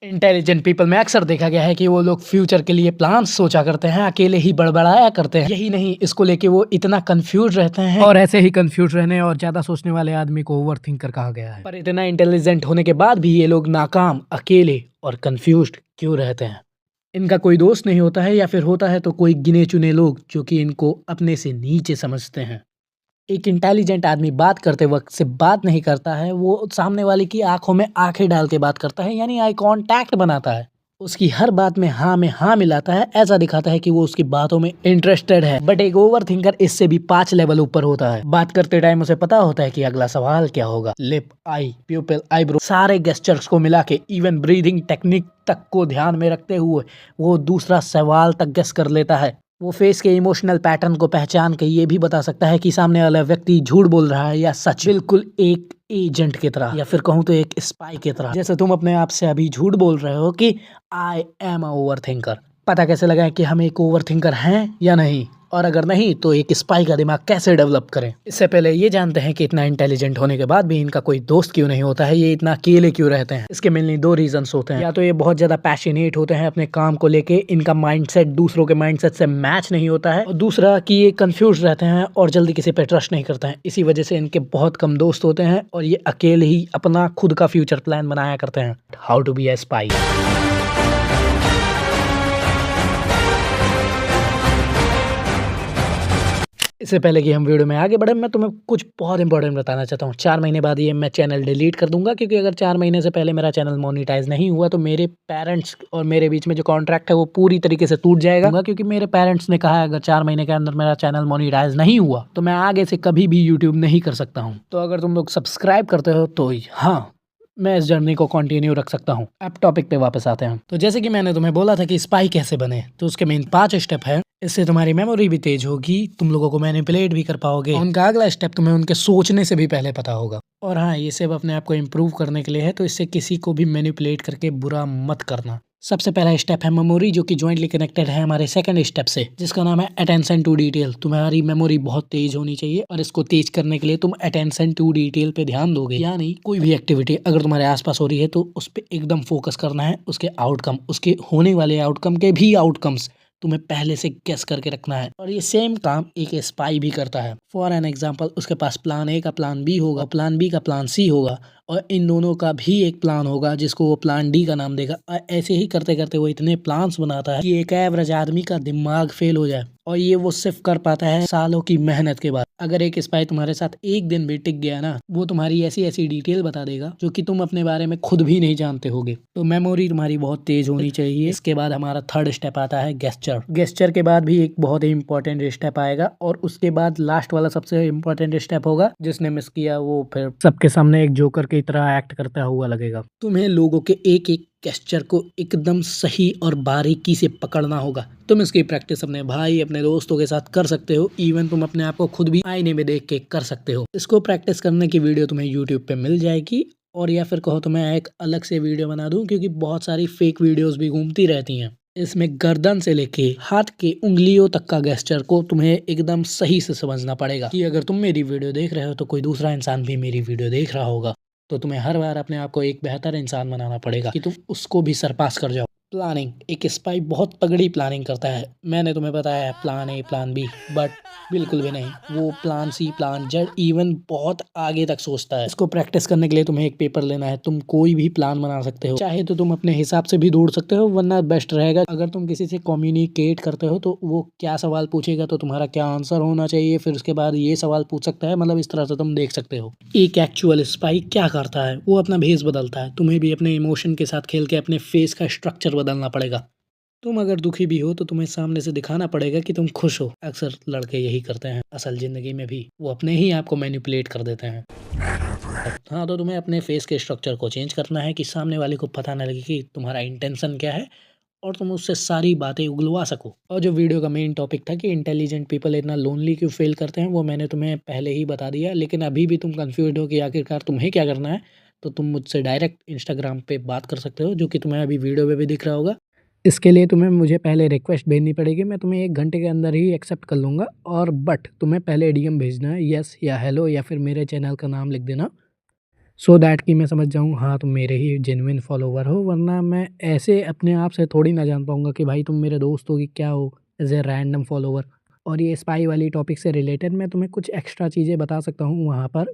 Intelligent people में अक्सर देखा गया है कि वो लोग फ्यूचर के लिए प्लान सोचा करते हैं, अकेले ही बड़बड़ाया करते हैं। यही नहीं, इसको लेके वो इतना कंफ्यूज रहते हैं, और ऐसे ही कंफ्यूज रहने और ज्यादा सोचने वाले आदमी को ओवर थिंकर कहा गया है। पर इतना इंटेलिजेंट होने के बाद भी ये लोग नाकाम, अकेले और कंफ्यूज्ड क्यों रहते हैं? इनका कोई दोस्त नहीं होता है, या फिर होता है तो कोई गिने चुने लोग जो कि इनको अपने से नीचे समझते हैं। एक इंटेलिजेंट आदमी बात करते वक्त सिर्फ बात नहीं करता है, वो सामने वाले की आंखों में आंखें डाल के बात करता है, यानी आई कांटेक्ट बनाता है। उसकी हर बात में हाँ मिलाता है, ऐसा दिखाता है कि वो उसकी बातों में इंटरेस्टेड है। बट एक ओवर थिंकर इससे भी 5 लेवल ऊपर होता है। बात करते टाइम उसे पता होता है कि अगला सवाल क्या होगा। लिप, आई, प्यूपिल, आईब्रो, सारे गेस्चर्स को मिला के इवन ब्रीदिंग टेक्निक तक को ध्यान में रखते हुए वो दूसरा सवाल तक गेस कर लेता है। वो फेस के इमोशनल पैटर्न को पहचान के ये भी बता सकता है कि सामने वाला व्यक्ति झूठ बोल रहा है या सच। बिल्कुल एक एजेंट की तरह, या फिर कहूँ तो एक स्पाई की तरह। जैसे तुम अपने आप से अभी झूठ बोल रहे हो कि I am a over thinker. पता कैसे लगाएं कि हम एक ओवर थिंकर हैं या नहीं, और अगर नहीं तो एक स्पाई का दिमाग कैसे डेवलप करें? इससे पहले ये जानते हैं कि इतना इंटेलिजेंट होने के बाद भी इनका कोई दोस्त क्यों नहीं होता है, ये इतना अकेले क्यों रहते हैं। इसके मेनली 2 रीजंस होते हैं। या तो ये बहुत ज्यादा पैशनेट होते हैं अपने काम को लेके, इनका माइंडसेट दूसरों के माइंडसेट से मैच नहीं होता है, और दूसरा कि ये कंफ्यूज रहते हैं और जल्दी किसी पे ट्रस्ट नहीं करते हैं। इसी वजह से इनके बहुत कम दोस्त होते हैं और ये अकेले ही अपना खुद का फ्यूचर प्लान बनाया करते हैं। How to be a spy. इससे पहले कि हम वीडियो में आगे बढ़े, मैं तुम्हें कुछ बहुत इंपॉर्टेंट बताना चाहता हूँ। 4 महीने बाद ये मैं चैनल डिलीट कर दूंगा, क्योंकि अगर 4 महीने से पहले मेरा चैनल मोनेटाइज नहीं हुआ तो मेरे पेरेंट्स और मेरे बीच में जो कॉन्ट्रैक्ट है वो पूरी तरीके से टूट जाएगा। क्योंकि मेरे पेरेंट्स ने कहा है अगर 4 महीने के अंदर मेरा चैनल मोनेटाइज नहीं हुआ तो मैं आगे से कभी भी यूट्यूब नहीं कर सकता हूँ। तो अगर तुम लोग सब्सक्राइब करते हो तो हाँ, मैं इस जर्नी को कंटिन्यू रख सकता हूँ। अब टॉपिक पे वापस आते हैं। तो जैसे कि मैंने तुम्हें बोला था कि स्पाई कैसे बने, तो उसके मेन 5 स्टेप है। इससे तुम्हारी मेमोरी भी तेज होगी, तुम लोगों को मैनिपुलेट भी कर पाओगे। उनका अगला स्टेप तुम्हें उनके सोचने से भी पहले पता होगा। और हाँ, ये सब अपने आप को इम्प्रूव करने के लिए है, तो इससे किसी को भी मैनिपुलेट करके बुरा मत करना। सबसे पहला स्टेप है मेमोरी, जो कि ज्वाइंटली कनेक्टेड है हमारे सेकंड स्टेप से, जिसका नाम है अटेंशन टू डिटेल। तुम्हारी मेमोरी बहुत तेज होनी चाहिए, और इसको तेज करने के लिए तुम अटेंशन टू डिटेल पे ध्यान दोगे। यानी कोई भी एक्टिविटी अगर तुम्हारे आसपास हो रही है तो उस पर एकदम फोकस करना है। उसके आउटकम, उसके होने वाले आउटकम के भी आउटकम्स तुम्हें पहले से गेस करके रखना है। और ये सेम काम एक स्पाई भी करता है। फॉर एन एग्जाम्पल, उसके पास प्लान ए का प्लान बी होगा, प्लान बी का प्लान सी होगा, और इन दोनों का भी एक प्लान होगा जिसको वो प्लान डी का नाम देगा। और ऐसे ही करते करते वो इतने प्लान्स बनाता है कि एक एवरेज आदमी का दिमाग फेल हो जाए, और ये वो सिर्फ कर पाता है सालों की मेहनत के बाद। अगर एक स्पाई तुम्हारे साथ एक दिन भी टिक गया ना, वो तुम्हारी ऐसी ऐसी डिटेल बता देगा जो कि तुम अपने बारे में खुद भी नहीं जानते होगे। तो मेमोरी तुम्हारी बहुत तेज होनी चाहिए। इसके बाद हमारा थर्ड स्टेप आता है गेस्चर। गेस्चर के बाद भी एक बहुत ही इंपॉर्टेंट स्टेप आएगा, और उसके बाद लास्ट वाला सबसे इंपॉर्टेंट स्टेप होगा। जिसने मिस किया वो फिर सबके सामने एक जोकर की तरह एक्ट करता हुआ लगेगा। तुम्हें लोगों के एक एक गेस्चर को एकदम सही और बारीकी से पकड़ना होगा। तुम इसकी प्रैक्टिस अपने भाई, अपने दोस्तों के साथ कर सकते हो। इवन तुम अपने आप को खुद भी आईने में देख के कर सकते हो। इसको प्रैक्टिस करने की वीडियो तुम्हें यूट्यूब पे मिल जाएगी, और या फिर कहो तो मैं एक अलग से वीडियो बना दूं, क्योंकि बहुत सारी फेक वीडियोस भी घूमती रहती हैं। इसमें गर्दन से लेके हाथ के उंगलियों तक का गेस्चर को तुम्हें एकदम सही से समझना पड़ेगा, कि अगर तुम मेरी वीडियो देख रहे हो तो कोई दूसरा इंसान भी मेरी वीडियो देख रहा होगा। तो तुम्हें हर बार अपने आप को एक बेहतर इंसान बनाना पड़ेगा कि तुम उसको भी सरपास कर जाओ। प्लानिंग, एक स्पाई बहुत तगड़ी प्लानिंग करता है। मैंने तुम्हें बताया है plan A, plan B, but बिल्कुल भी नहीं। वो plan C, plan Z, even बहुत आगे तक सोचता है। इसको प्रैक्टिस करने के लिए तुम्हें एक पेपर लेना है। तुम कोई भी प्लान बना सकते हो, चाहे तो तुम अपने हिसाब से भी ढूंढ सकते हो, वरना बेस्ट रहेगा अगर तुम किसी से कम्युनिकेट करते हो तो वो क्या सवाल पूछेगा तो तुम्हारा क्या आंसर होना चाहिए, फिर उसके बाद ये सवाल पूछ सकता है। मतलब इस तरह से तुम देख सकते हो। एक एक्चुअल स्पाई क्या करता है, वो अपना भेस बदलता है। तुम्हें भी अपने इमोशन के साथ खेल के अपने फेस का स्ट्रक्चर बदलना पड़ेगा। तुम अगर दुखी भी हो तो तुम्हें सामने से दिखाना पड़ेगा कि तुम खुश हो। अक्सर लड़के यही करते हैं, असल जिंदगी में भी वो अपने ही आप को मैनिपुलेट कर देते हैं। हाँ, तो तुम्हें अपने फेस के स्ट्रक्चर को चेंज करना है कि सामने वाले को पता न लगे कि तुम्हारा इंटेंशन क्या है, और तुम उससे सारी बातें उगलवा सको। और जो वीडियो का मेन टॉपिक था कि इंटेलिजेंट पीपल इतना लोनली क्यों फील करते हैं, वो मैंने तुम्हें पहले ही बता दिया। लेकिन अभी भी तुम कंफ्यूज हो कि आखिरकार तुम्हें क्या करना है, तो तुम मुझसे डायरेक्ट इंस्टाग्राम पे बात कर सकते हो, जो कि तुम्हें अभी वीडियो पे भी दिख रहा होगा। इसके लिए तुम्हें मुझे पहले रिक्वेस्ट भेजनी पड़ेगी। मैं तुम्हें 1 घंटे के अंदर ही एक्सेप्ट कर लूँगा, और बट तुम्हें पहले डीएम भेजना है, यस या हेलो, या फिर मेरे चैनल का नाम लिख देना। सो दैट कि मैं समझ जाऊँ हाँ, तुम मेरे ही जेन्युइन फॉलोवर हो, वरना मैं ऐसे अपने आप से थोड़ी ना जान पाऊँगा कि भाई तुम मेरे दोस्त हो कि क्या हो, एज़ अ रैंडम फॉलोवर। और ये स्पाई वाली टॉपिक से रिलेटेड मैं तुम्हें कुछ एक्स्ट्रा चीज़ें बता सकता हूँ वहाँ पर।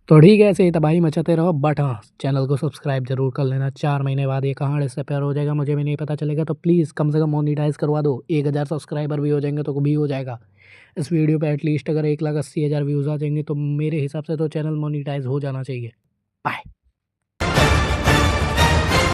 तो ठीक है, ऐसे ही तबाही मचाते रहो, बट हाँ, चैनल को सब्सक्राइब ज़रूर कर लेना। 4 महीने बाद ये कहाँ डिसअपियर हो जाएगा मुझे भी नहीं पता चलेगा, तो प्लीज़ कम से कम मोनेटाइज़ करवा दो। 1000 सब्सक्राइबर भी हो जाएँगे तो भी हो जाएगा। इस वीडियो पे एटलीस्ट अगर 1,80,000 व्यूज़ आ जाएँगे तो मेरे हिसाब से तो चैनल मोनेटाइज़ हो जाना चाहिए। बाय।